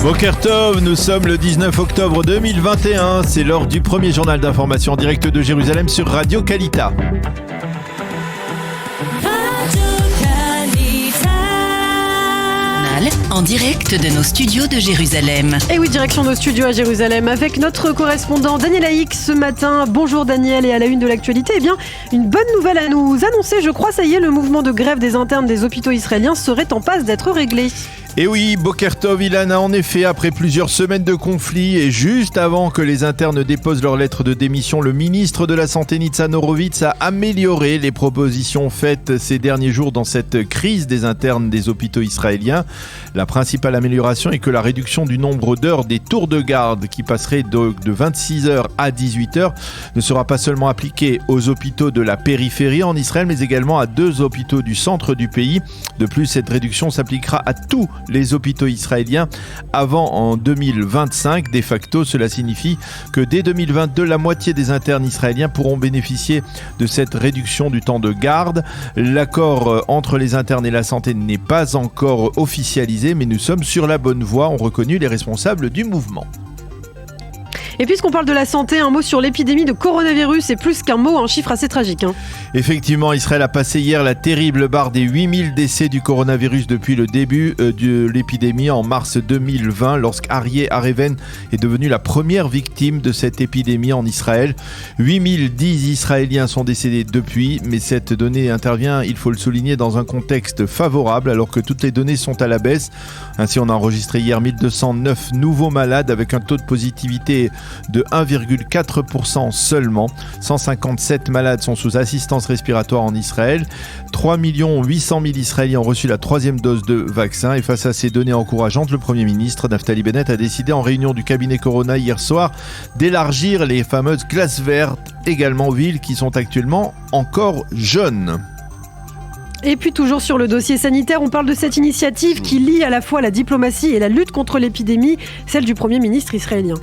Boker Tov, nous sommes le 19 octobre 2021. C'est l'heure du premier journal d'information en direct de Jérusalem sur Radio Kalita. En direct de nos studios de Jérusalem. Et oui, direction nos studios à Jérusalem avec notre correspondant Daniel Haïk ce matin. Bonjour Daniel, et à la une de l'actualité, une bonne nouvelle à nous annoncer. Je crois, ça y est, le mouvement de grève des internes des hôpitaux israéliens serait en passe d'être réglé. Et oui, Boker Tov, Ilana, en effet, après plusieurs semaines de conflit et juste avant que les internes déposent leur lettre de démission, le ministre de la Santé Nitzan Horowitz a amélioré les propositions faites ces derniers jours dans cette crise des internes des hôpitaux israéliens. La principale amélioration est que la réduction du nombre d'heures des tours de garde, qui passerait de 26 heures à 18 heures, ne sera pas seulement appliquée aux hôpitaux de la périphérie en Israël, mais également à 2 hôpitaux du centre du pays. De plus, cette réduction s'appliquera à tous les hôpitaux israéliens avant en 2025. De facto, cela signifie que dès 2022, la moitié des internes israéliens pourront bénéficier de cette réduction du temps de garde. L'accord entre les internes et la santé n'est pas encore officialisé, mais nous sommes sur la bonne voie, ont reconnu les responsables du mouvement. Et puisqu'on parle de la santé, un mot sur l'épidémie de coronavirus, et plus qu'un mot, un chiffre assez tragique. Effectivement, Israël a passé hier la terrible barre des 8000 décès du coronavirus depuis le début de l'épidémie en mars 2020, lorsqu'Aryeh Hareven est devenu la première victime de cette épidémie en Israël. 8010 Israéliens sont décédés depuis, mais cette donnée intervient, il faut le souligner, dans un contexte favorable, alors que toutes les données sont à la baisse. Ainsi, on a enregistré hier 1209 nouveaux malades avec un taux de positivité de 1,4% seulement. 157 malades sont sous assistance respiratoire en Israël. 3 800 000 Israéliens ont reçu la 3e dose de vaccin. Et face à ces données encourageantes, le Premier ministre Naftali Bennett a décidé en réunion du cabinet Corona hier soir d'élargir les fameuses classes vertes également aux villes qui sont actuellement encore jeunes. Et puis toujours sur le dossier sanitaire, on parle de cette initiative qui lie à la fois la diplomatie et la lutte contre l'épidémie, celle du Premier ministre israélien.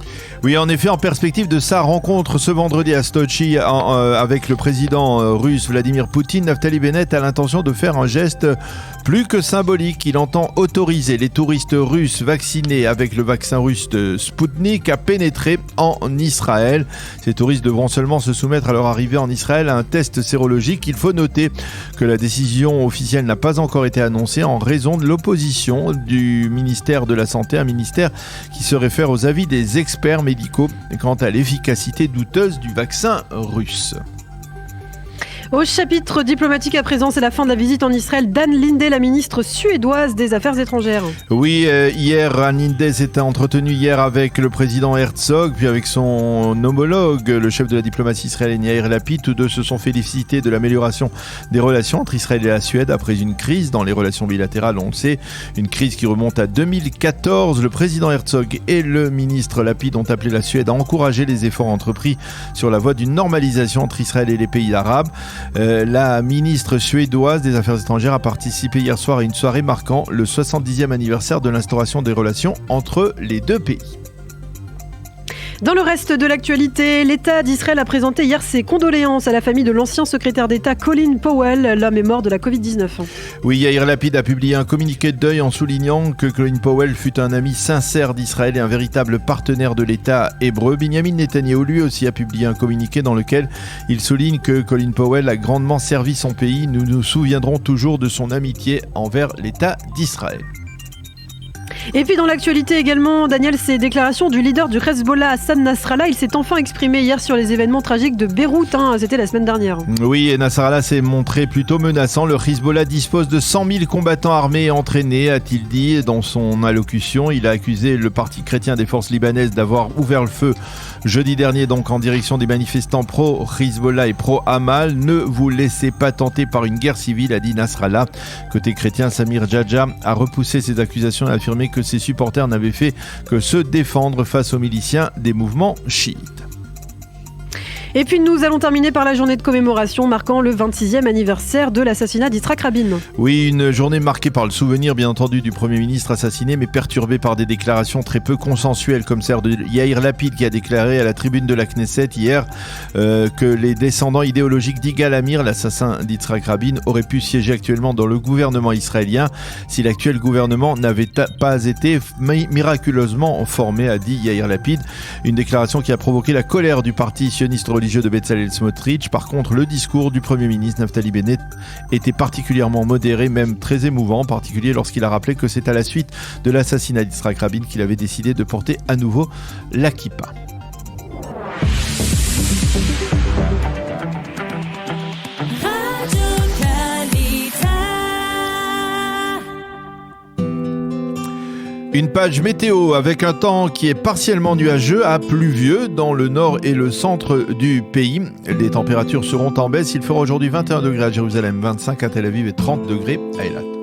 Oui, en effet, en perspective de sa rencontre ce vendredi à Sochi avec le président russe Vladimir Poutine, Naftali Bennett a l'intention de faire un geste plus que symbolique. Il entend autoriser les touristes russes vaccinés avec le vaccin russe de Sputnik à pénétrer en Israël. Ces touristes devront seulement se soumettre à leur arrivée en Israël à un test sérologique. Il faut noter que la décision officielle n'a pas encore été annoncée en raison de l'opposition du ministère de la Santé, un ministère qui se réfère aux avis des experts médicaux quant à l'efficacité douteuse du vaccin russe. Au chapitre diplomatique à présent, c'est la fin de la visite en Israël d'Ann Linde, la ministre suédoise des Affaires étrangères. Oui, hier, Ann Linde s'était entretenue hier avec le président Herzog, puis avec son homologue, le chef de la diplomatie israélienne Yair Lapid. Tous deux se sont félicités de l'amélioration des relations entre Israël et la Suède après une crise dans les relations bilatérales, on le sait, une crise qui remonte à 2014. Le président Herzog et le ministre Lapid ont appelé la Suède à encourager les efforts entrepris sur la voie d'une normalisation entre Israël et les pays arabes. La ministre suédoise des Affaires étrangères a participé hier soir à une soirée marquant le 70e anniversaire de l'instauration des relations entre les deux pays. Dans le reste de l'actualité, l'État d'Israël a présenté hier ses condoléances à la famille de l'ancien secrétaire d'État Colin Powell. L'homme est mort de la Covid-19. Oui, Yair Lapid a publié un communiqué de deuil en soulignant que Colin Powell fut un ami sincère d'Israël et un véritable partenaire de l'État hébreu. Binyamin Netanyahou, lui aussi, a publié un communiqué dans lequel il souligne que Colin Powell a grandement servi son pays. Nous nous souviendrons toujours de son amitié envers l'État d'Israël. Et puis dans l'actualité également, Daniel, ces déclarations du leader du Hezbollah, Hassan Nasrallah, il s'est enfin exprimé hier sur les événements tragiques de Beyrouth, c'était la semaine dernière. Oui, et Nasrallah s'est montré plutôt menaçant. Le Hezbollah dispose de 100 000 combattants armés et entraînés, a-t-il dit dans son allocution. Il a accusé le parti chrétien des forces libanaises d'avoir ouvert le feu jeudi dernier donc en direction des manifestants pro-Hezbollah et pro-Hamal. Ne vous laissez pas tenter par une guerre civile, a dit Nasrallah. Côté chrétien, Samir Djadja a repoussé ces accusations et a affirmé que ses supporters n'avaient fait que se défendre face aux miliciens des mouvements chiites. Et puis nous allons terminer par la journée de commémoration marquant le 26e anniversaire de l'assassinat d'Yitzhak Rabin. Oui, une journée marquée par le souvenir bien entendu du Premier ministre assassiné, mais perturbée par des déclarations très peu consensuelles, comme celle de Yair Lapid qui a déclaré à la tribune de la Knesset hier que les descendants idéologiques d'Yigal Amir, l'assassin d'Yitzhak Rabin, auraient pu siéger actuellement dans le gouvernement israélien si l'actuel gouvernement n'avait pas été miraculeusement formé, a dit Yair Lapid. Une déclaration qui a provoqué la colère du parti sioniste religieux de Bezalel Smotrich. Par contre, le discours du Premier ministre Naftali Bennett était particulièrement modéré, même très émouvant, en particulier lorsqu'il a rappelé que c'est à la suite de l'assassinat d'Yitzhak Rabin qu'il avait décidé de porter à nouveau la kippa. Une page météo avec un temps qui est partiellement nuageux à pluvieux dans le nord et le centre du pays. Les températures seront en baisse. Il fera aujourd'hui 21 degrés à Jérusalem, 25 à Tel Aviv et 30 degrés à Eilat.